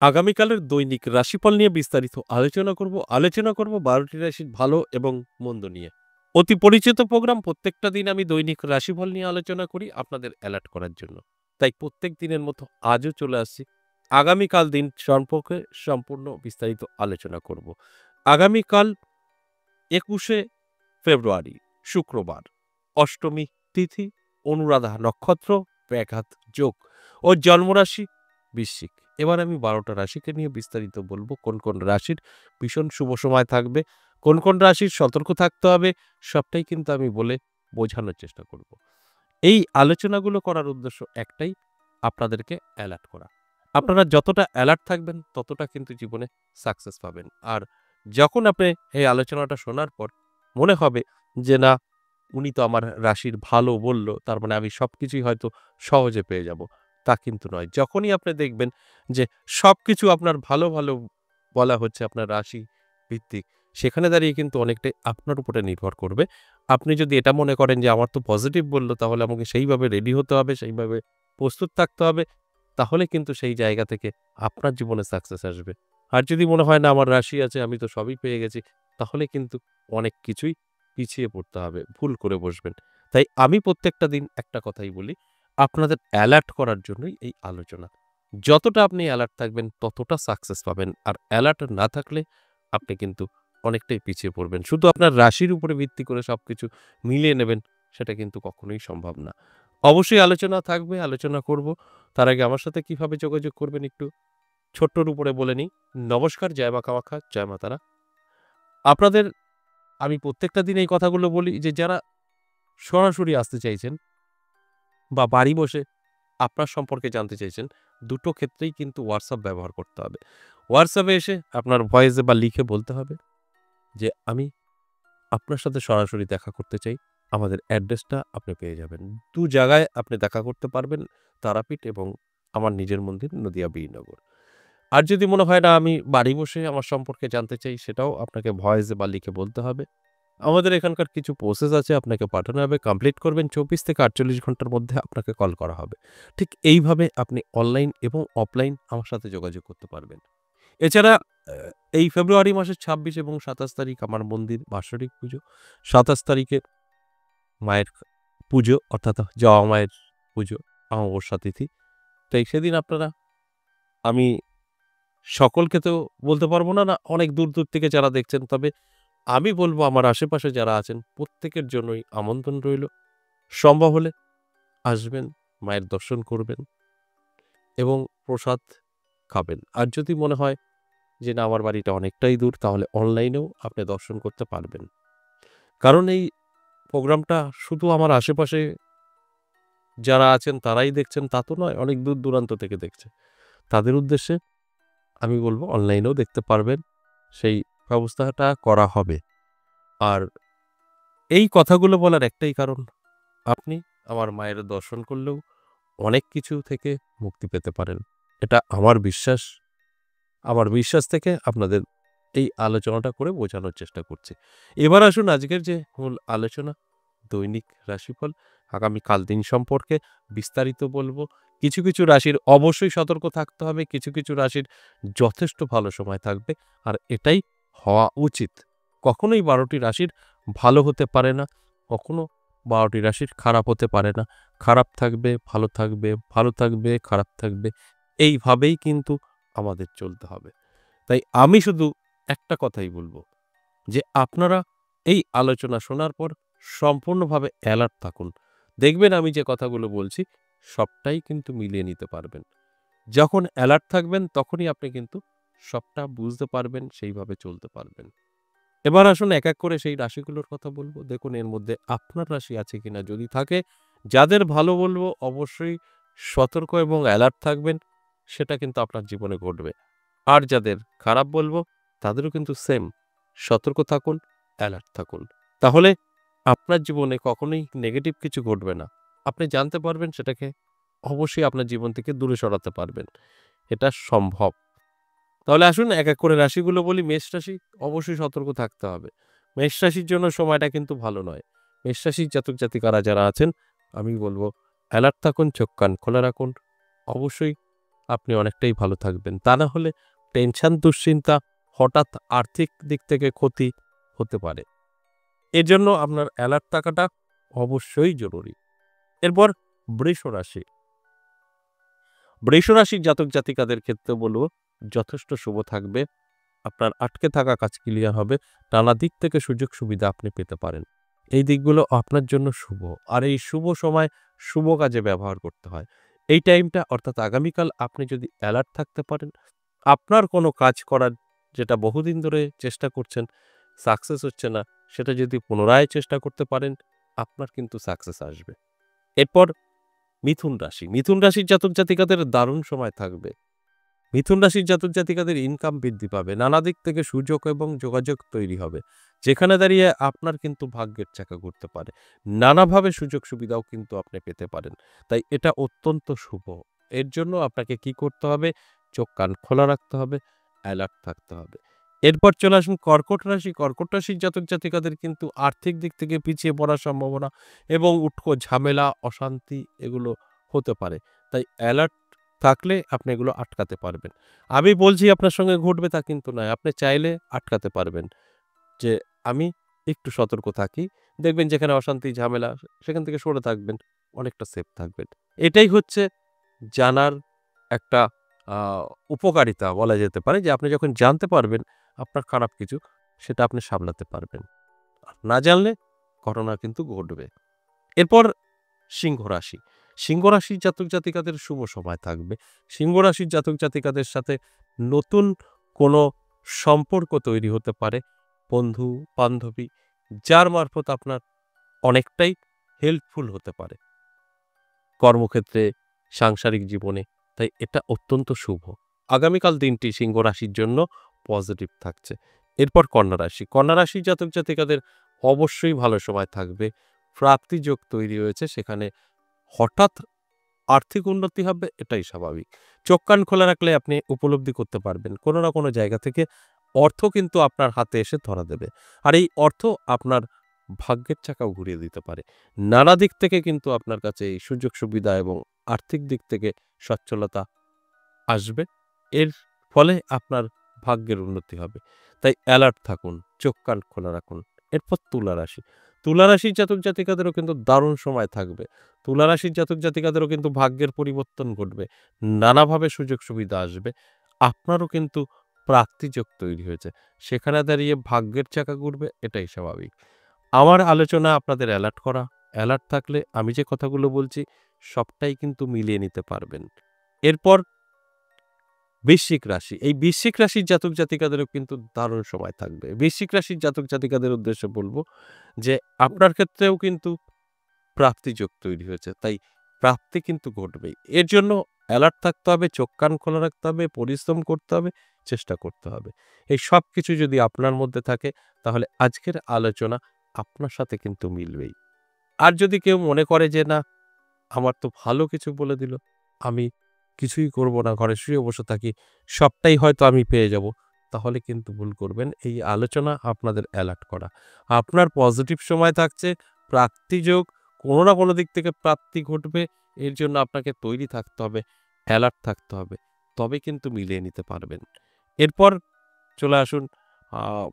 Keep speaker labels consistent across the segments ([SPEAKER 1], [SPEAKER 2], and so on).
[SPEAKER 1] আগামীকালের দৈনিক রাশিফল নিয়ে বিস্তারিত আলোচনা করব 12টি রাশির ভালো এবং মন্দ নিয়ে। অতি পরিচিত প্রোগ্রাম, প্রত্যেকটা দিন আমি দৈনিক রাশিফল নিয়ে আলোচনা করি আপনাদের অ্যালার্ট করার জন্য। তাই প্রত্যেক দিনের মতো আজও চলে আসছি আগামীকাল দিন সম্পর্কে সম্পূর্ণ বিস্তারিত আলোচনা করব। আগামীকাল 21শে ফেব্রুয়ারি শুক্রবার, অষ্টমী তিথি, অনুরাধা নক্ষত্র, ব্যাঘাত যোগ ও জন্মরাশি বৃশ্চিক। এবার আমি 12টা রাশিকে নিয়ে বিস্তারিত বলবো, কোন কোন রাশির ভীষণ শুভ সময় থাকবে, কোন কোন রাশির সতর্ক থাকতে হবে, সবটাই কিন্তু আমি বলে বোঝানোর চেষ্টা করব। এই আলোচনাগুলো করার উদ্দেশ্য একটাই, আপনাদেরকে অ্যালার্ট করা। আপনারা যতটা অ্যালার্ট থাকবেন ততটা কিন্তু জীবনে সাকসেস পাবেন। আর যখন আপনি এই আলোচনাটা শোনার পর মনে হবে যে না, উনি তো আমার রাশির ভালো বলল, তার মানে আমি সবকিছুই হয়তো সহজে পেয়ে যাব, তা কিন্তু নয়। যখনই আপনি দেখবেন যে সবকিছু আপনার ভালো ভালো বলা হচ্ছে আপনার রাশি ভিত্তিক, সেখানে দাঁড়িয়ে কিন্তু অনেকটাই আপনার উপরে নির্ভর করবে। আপনি যদি এটা মনে করেন যে আমার তো পজিটিভ বলল, তাহলে আমাকে সেইভাবে রেডি হতে হবে, সেইভাবে প্রস্তুত থাকতে হবে, তাহলে কিন্তু সেই জায়গা থেকে আপনার জীবনে সাকসেস আসবে। আর যদি মনে হয় না আমার রাশি আছে, আমি তো সবই পেয়ে গেছি, তাহলে কিন্তু অনেক কিছুই পিছিয়ে পড়তে হবে, ভুল করে বসবেন। তাই আমি প্রত্যেকটা দিন একটা কথাই বলি, আপনাদের অ্যালার্ট করার জন্যই এই আলোচনা। যতটা আপনি অ্যালার্ট থাকবেন ততটা সাকসেস পাবেন। আর অ্যালার্ট না থাকলে আপনি কিন্তু অনেকটাই পিছিয়ে পড়বেন। শুধু আপনার রাশির উপরে ভিত্তি করে সবকিছু মিলিয়ে নেবেন, সেটা কিন্তু কখনোই সম্ভব না। অবশ্যই আলোচনা থাকবে, আলোচনা করব। তার আগে আমার সাথে কিভাবে যোগাযোগ করবেন একটু ছোট্টর উপরে বলে নিই। নমস্কার, জয় মা কামাখ্যা, জয় মা তারা। আপনাদের আমি প্রত্যেকটা দিন এই কথাগুলো বলি যে যারা সরাসরি আসতে চাইছেন বা বাড়ি বসে আপনার সম্পর্কে জানতে চাইছেন, দুটো ক্ষেত্রেই কিন্তু WhatsApp ব্যবহার করতে হবে। WhatsApp এ এসে আপনার ভয়েসে বা লিখে বলতে হবে যে, "আমি আপনার সাথে সরাসরি দেখা করতে চাই।" আমাদের অ্যাড্রেসটা আপনি পেয়ে যাবেন। ২ জায়গায় আপনি দেখা করতে পারবেন, তারাপীঠ এবং আমার নিজের মন্দির নদিয়া বীরনগর। আর যদি মনে হয় না আমি বাড়ি বসে আমার সম্পর্কে জানতে চাই, সেটাও আপনাকে ভয়েসে বা লিখে বলতে হবে। আমাদের এখানকার কিছু প্রসেস আছে, আপনাকে পাঠানো হবে। কমপ্লিট করবেন ২৪ থেকে ৪৮ ঘন্টার মধ্যে আপনাকে কল করা হবে। ঠিক এইভাবে আপনি অনলাইন এবং অফলাইন আমার সাথে যোগাযোগ করতে পারবেন। এছাড়া এই ফেব্রুয়ারি মাসের ২৬ এবং ২৭ তারিখ আমার মন্দির বাৎসরিক পুজো। ২৭ তারিখে মায়ের পুজো, অর্থাৎ জবা মায়ের পুজো, অমাবস্যা তিথি। তাই সেদিন আপনারা, আমি সকলকে তো বলতে পারব না, অনেক দূর, দূর থেকে যারা দেখছেন, তবে আমি বলব আমার আশেপাশে যারা আছেন প্রত্যেকের জন্যই আমন্ত্রণ রইল। সম্ভব হলে আসবেন, মায়ের দর্শন করবেন এবং প্রসাদ খাবেন। আর যদি মনে হয় যে না, আমার বাড়িটা অনেকটাই দূর, তাহলে অনলাইনেও আপনি দর্শন করতে পারবেন। কারণ এই প্রোগ্রামটা শুধু আমার আশেপাশে যারা আছেন তারাই দেখছেন তা তো নয়, অনেক দূর দূরান্ত থেকে দেখছে। তাদের উদ্দেশ্যে আমি বলব অনলাইনেও দেখতে পারবেন, সেই ব্যবস্থাটা করা হবে। আর এই কথাগুলো বলার একটাই কারণ, আপনি আমার মায়ের দর্শন করলেও অনেক কিছু থেকে মুক্তি পেতে পারেন। এটা আমার বিশ্বাস। আমার বিশ্বাস থেকে আপনাদের এই আলোচনাটা করে বোঝানোর চেষ্টা করছি। এবার আসুন আজকের যে মূল আলোচনা, দৈনিক রাশিফল আগামীকাল দিন সম্পর্কে বিস্তারিত বলবো। কিছু, কিছু রাশির অবশ্যই সতর্ক থাকতে হবে, কিছু, কিছু রাশির যথেষ্ট ভালো সময় থাকবে। আর এটাই হওয়া উচিত। কখনোই ১২টি রাশির ভালো হতে পারে না, কখনো ১২টি রাশির খারাপ হতে পারে না। খারাপ থাকবে, ভালো থাকবে, ভালো থাকবে, খারাপ থাকবে। এইভাবেই কিন্তু আমাদের চলতে হবে। তাই আমি শুধু একটা কথাই বলবো যে আপনারা এই আলোচনা শোনার পর সম্পূর্ণভাবে অ্যালার্ট থাকুন। দেখবেন আমি যে কথাগুলো বলছি সবটাই কিন্তু মিলিয়ে নিতে পারবেন। যখন অ্যালার্ট থাকবেন তখনই আপনি কিন্তু সবটা বুঝতে পারবেন, সেইভাবে চলতে পারবেন। এবার আসুন এক, এক করে সেই রাশিগুলোর কথা বলবো। দেখুন এর মধ্যে আপনার রাশি আছে কিনা, যদি থাকে, যাদের ভালো বলবো অবশ্যই সতর্ক এবং অ্যালার্ট থাকবেন, সেটা কিন্তু আপনার জীবনে ঘটবে। আর যাদের খারাপ বলবো তাদেরও কিন্তু সেম, সতর্ক থাকুন, অ্যালার্ট থাকুন। তাহলে আপনার জীবনে কখনোই নেগেটিভ কিছু ঘটবে না। আপনি জানতে পারবেন, সেটাকে অবশ্যই আপনার জীবন থেকে দূরে সরাতে পারবেন। এটা সম্ভব। তাহলে আসুন এক, এক করে রাশিগুলো বলি। মেষ রাশি, অবশ্যই সতর্ক থাকতে হবে। মেষ রাশির জন্য সময়টা কিন্তু ভালো নয়। মেষ রাশির জাতক জাতিকারা যারা আছেন, আমি বলব অ্যালার্ট থাকুন, চোখ কান খোলা রাখুন। অবশ্যই আপনি অনেকটাই ভালো থাকবেন। তা না হলে টেনশন, দুশ্চিন্তা, হঠাৎ আর্থিক দিক থেকে ক্ষতি হতে পারে। এজন্য আপনার অ্যালার্ট থাকাটা অবশ্যই জরুরি। এরপর বৃষ রাশি। বৃষ রাশির জাতক-জাতিকাদের ক্ষেত্রে বলব যথেষ্ট শুভ থাকবে। আপনার আটকে থাকা কাজ ক্লিয়ার হবে। নানা দিক থেকে সুযোগ সুবিধা আপনি পেতে পারেন। এই দিকগুলো আপনার জন্য শুভ। আর এই শুভ সময় শুভ কাজে ব্যবহার করতে হয়। এই টাইমটা অর্থাৎ আগামীকাল আপনি যদি অ্যালার্ট থাকতে পারেন, আপনার কোনো কাজ করার যেটা বহুদিন ধরে চেষ্টা করছেন, সাকসেস হচ্ছে না, সেটা যদি পুনরায় চেষ্টা করতে পারেন, আপনার কিন্তু সাকসেস আসবে। এরপর মিথুন রাশি। মিথুন রাশির জাতক-জাতিকাদের দারুণ সময় থাকবে। মিথুন রাশির জাতক-জাতিকাদের ইনকাম বৃদ্ধি পাবে। নানা দিক থেকে সুযোগ এবং যোগাযোগ তৈরি হবে। যেখানে দাঁড়িয়ে আপনার কিন্তু ভাগ্যের চাকা ঘুরতে পারে। নানাভাবে সুযোগ সুবিধাও কিন্তু আপনি পেতে পারেন। তাই এটা অত্যন্ত শুভ। এর জন্য আপনাকে কি করতে হবে? চোখ কান খোলা রাখতে হবে, অ্যালার্ট থাকতে হবে। এরপর চলে আসুন কর্কট রাশি। কর্কট রাশির জাতক-জাতিকাদের কিন্তু আর্থিক দিক থেকে পিছিয়ে পড়ার সম্ভাবনা এবং উটকো ঝামেলা, অশান্তি এগুলো হতে পারে। তাই অ্যালার্ট থাকলে আপনি এগুলো আটকাতে পারবেন। আমি বলছি আপনার সঙ্গে ঘটবে তা কিন্তু নয়। আপনি চাইলে আটকাতে পারবেন। যে আমি একটু সতর্ক থাকি। দেখবেন যেখানে অশান্তি, ঝামেলা সেখান থেকে সরে থাকবেন। অনেকটা সেফ থাকবেন। এটাই হচ্ছে জানার একটা আ উপকারিতা বলা যেতে পারে যে আপনি যখন জানতে পারবেন আপনার খারাপ কিছু সেটা আপনি সামলাতে পারবেন। আর না জানলে ঘটনা কিন্তু ঘটবে। এরপর সিংহ রাশি। সিংহ রাশির জাতক-জাতিকাদের শুভ সময় থাকবে। সিংহ রাশির জাতক-জাতিকাদের সাথে নতুন কোনো সম্পর্ক তৈরি হতে পারে। বন্ধু-বান্ধবী যার মারফত আপনার অনেকটাই হেল্পফুল হতে পারে। কর্মক্ষেত্রে, সাংসারিক জীবনে। তাই এটা অত্যন্ত শুভ। আগামীকাল দিনটি সিংহ রাশির জন্য পজিটিভ থাকছে। এরপর কন্যা রাশি। কন্যা রাশির জাতক-জাতিকাদের অবশ্যই ভালো সময় থাকবে। প্রাপ্তিযোগ তৈরি হয়েছে সেখানে হঠাৎ আর্থিক উন্নতি হবে এটাই স্বাভাবিক। চোখ কান খোলা রাখলে আপনি উপলব্ধি করতে পারবেন। কোনো না কোনো জায়গা থেকে অর্থ কিন্তু আপনার হাতে এসে ধরা দেবে। আর এই অর্থ আপনার ভাগ্যের চাকাও ঘুরিয়ে দিতে পারে। নানা দিক থেকে কিন্তু আপনার কাছে এই সুযোগ সুবিধা এবং আর্থিক দিক থেকে সচ্ছলতা আসবে। এর ফলে আপনার ভাগ্যের উন্নতি হবে। তাই অ্যালার্ট থাকুন, চোখ কান খোলা রাখুন। এরপর তুলা রাশি। তুলা রাশির জাতক-জাতিকাদেরও কিন্তু দারুণ সময় থাকবে। তুলা রাশির জাতক-জাতিকাদেরও কিন্তু ভাগ্যের পরিবর্তন ঘটবে। নানাভাবে সুযোগ সুবিধা আসবে। আপনারও কিন্তু প্রাপ্তিযোগ তৈরি হয়েছে। সেখানে দাঁড়িয়ে ভাগ্যের চাকা ঘুরবে এটাই স্বাভাবিক। আমার আলোচনা আপনাদের অ্যালার্ট করা। অ্যালার্ট থাকলে আমি যে কথাগুলো বলছি সবটাই কিন্তু মিলিয়ে নিতে পারবেন। এরপর বৃশ্চিক রাশি। এই বৃশ্চিক রাশির জাতক-জাতিকাদেরও কিন্তু দারুণ সময় থাকবে। বৃশ্চিক রাশির জাতক-জাতিকাদের উদ্দেশ্যে বলব যে আপনার ক্ষেত্রেও কিন্তু প্রাপ্তিযোগ তৈরি হয়েছে। তাই প্রাপ্তি কিন্তু ঘটবেই। এর জন্য অ্যালার্ট থাকতে হবে, চোখ কান খোলা রাখতে হবে, পরিশ্রম করতে হবে, চেষ্টা করতে হবে। এই সবকিছু যদি আপনার মধ্যে থাকে তাহলে আজকের আলোচনা আপনার সাথে কিন্তু মিলবেই। আর যদি কেউ মনে করে যে না আমার তো ভালো কিছু বলে দিল। আমি কিছুই করব না, ঘরে শুয়ে বসে থাকি। সবটাই হয়তো আমি পেয়ে যাব। তাহলে কিন্তু ভুল করবেন। এই আলোচনা আপনাদের অ্যালার্ট করা। আপনার পজিটিভ সময় থাকছে, প্রাপ্তিযোগ কোনো না কোনো দিক থেকে প্রাপ্তি ঘটবে। এর জন্য আপনাকে তৈরি থাকতে হবে, অ্যালার্ট থাকতে হবে। তবে কিন্তু মিলিয়ে নিতে পারবেন। এরপর চলে আসুন আ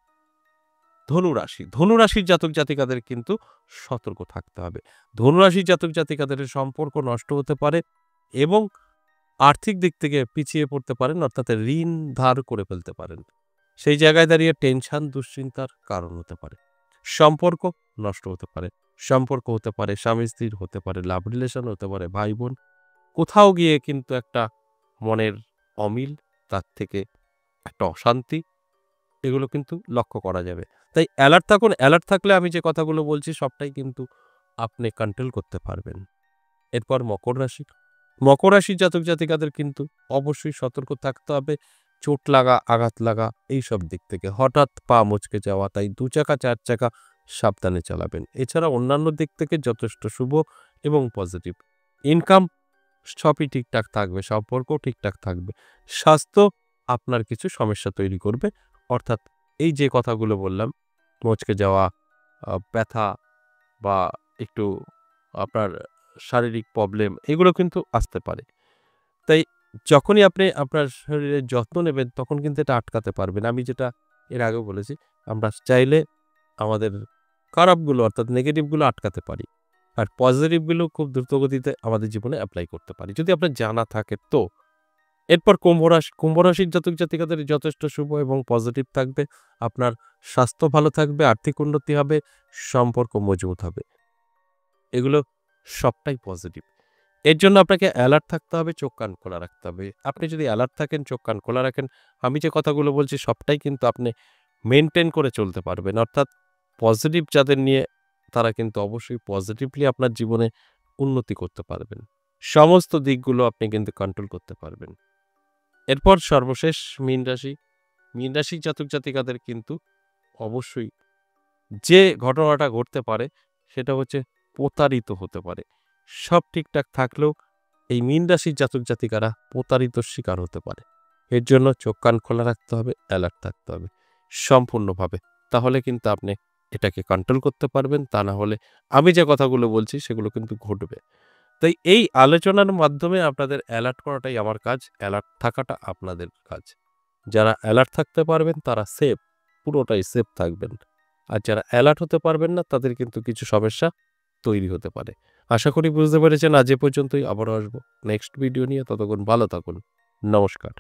[SPEAKER 1] ধনুরাশি। ধনুরাশির জাতক-জাতিকাদের কিন্তু সতর্ক থাকতে হবে। ধনুরাশির জাতক-জাতিকাদের সম্পর্ক নষ্ট হতে পারে এবং আর্থিক দিক থেকে পিছিয়ে পড়তে পারেন অর্থাৎ ঋণ ধার করে ফেলতে পারেন। সেই জায়গায় দাঁড়িয়ে টেনশন, দুশ্চিন্তার কারণ হতে পারে। সম্পর্ক নষ্ট হতে পারে। সম্পর্ক হতে পারে স্বামী-স্ত্রীর, হতে পারে লাভ রিলেশন, হতে পারে ভাই-বোন। কোথাও গিয়ে কিন্তু একটা মনের অমিল, তার থেকে একটা অশান্তি এগুলো কিন্তু লক্ষ্য করা যাবে। তাই অ্যালার্ট থাকুন। অ্যালার্ট থাকলে আমি যে কথাগুলো বলছি সবটাই কিন্তু আপনি কন্ট্রোল করতে পারবেন। এরপর মকর রাশি। মকর রাশির জাতক-জাতিকাদের কিন্তু অবশ্যই সতর্ক থাকতে হবে। চোট লাগা, আঘাত লাগা এইসব দিক থেকে। হঠাৎ পা মচকে যাওয়া, তাই ২ চাকা ৪ চাকা সাবধানে চালাবেন। এছাড়া অন্যান্য দিক থেকে যথেষ্ট শুভ এবং পজিটিভ। ইনকাম সবই ঠিকঠাক থাকবে, সম্পর্কও ঠিকঠাক থাকবে। স্বাস্থ্য আপনার কিছু সমস্যা তৈরি করবে। অর্থাৎ এই যে কথাগুলো বললাম, মচকে যাওয়া, ব্যথা বা একটু আপনার শারীরিক প্রবলেম এগুলো কিন্তু আসতে পারে। তাই যখনই আপনি আপনার শরীরের যত্ন নেবেন তখন কিন্তু এটা আটকাতে পারবেন। আমি যেটা এর আগেও বলেছি, আমরা চাইলে আমাদের খারাপগুলো অর্থাৎ নেগেটিভ গুলো আটকাতে পারি। আর পজিটিভ গুলো খুব দ্রুতগতিতে আমাদের জীবনে এপ্লাই করতে পারি। যদি আপনার জানা থাকে তো। এরপর কুম্ভ রাশির জাতক-জাতিকাদের যথেষ্ট শুভ এবং পজিটিভ থাকবে। আপনার স্বাস্থ্য ভালো থাকবে, আর্থিক উন্নতি হবে, সম্পর্ক মজবুত হবে। এগুলো সবটাই পজিটিভ। এর জন্য আপনাকে অ্যালার্ট থাকতে হবে, চোখ কান খোলা রাখতে হবে। আপনি যদি অ্যালার্ট থাকেন, চোখ কান খোলা রাখেন, আমি যে কথাগুলো বলছি সবটাই কিন্তু আপনি মেইনটেইন করে চলতে পারবেন। অর্থাৎ পজিটিভ যাদের নিয়ে তারা কিন্তু অবশ্যই পজিটিভলি আপনার জীবনে উন্নতি করতে পারবেন। সমস্ত দিকগুলো আপনি কিন্তু কন্ট্রোল করতে পারবেন। এরপর সর্বশেষ মীন রাশি। মীন রাশির জাতক-জাতিকাদের কিন্তু অবশ্যই যে ঘটনাটা ঘটতে পারে সেটা হচ্ছে প্রতারিত হতে পারে। সব ঠিকঠাক থাকলেও এই মীন রাশির জাতক-জাতিকারা প্রতারিতর শিকার হতে পারে। এর জন্য চোখ কান খোলা রাখতে হবে, অ্যালার্ট থাকতে হবে সম্পূর্ণভাবে। তাহলে কিন্তু আপনি এটাকে কন্ট্রোল করতে পারবেন। তা না হলে আমি যে কথাগুলো বলছি সেগুলো কিন্তু ঘটবে। তাই এই আলোচনার মাধ্যমে আপনাদের অ্যালার্ট করাটাই আমার কাজ। অ্যালার্ট থাকাটা আপনাদের কাজ। যারা অ্যালার্ট থাকতে পারবেন তারা সেফ, পুরোটাই সেফ থাকবেন। আর যারা অ্যালার্ট হতে পারবেন না তাদের কিন্তু কিছু সমস্যা তৈরি হতে পারে। আশা করি বুঝতে পেরেছেন। আজ এ পর্যন্তই। আবারও আসবো নেক্সট ভিডিও নিয়ে। ততক্ষণ ভালো থাকুন। নমস্কার।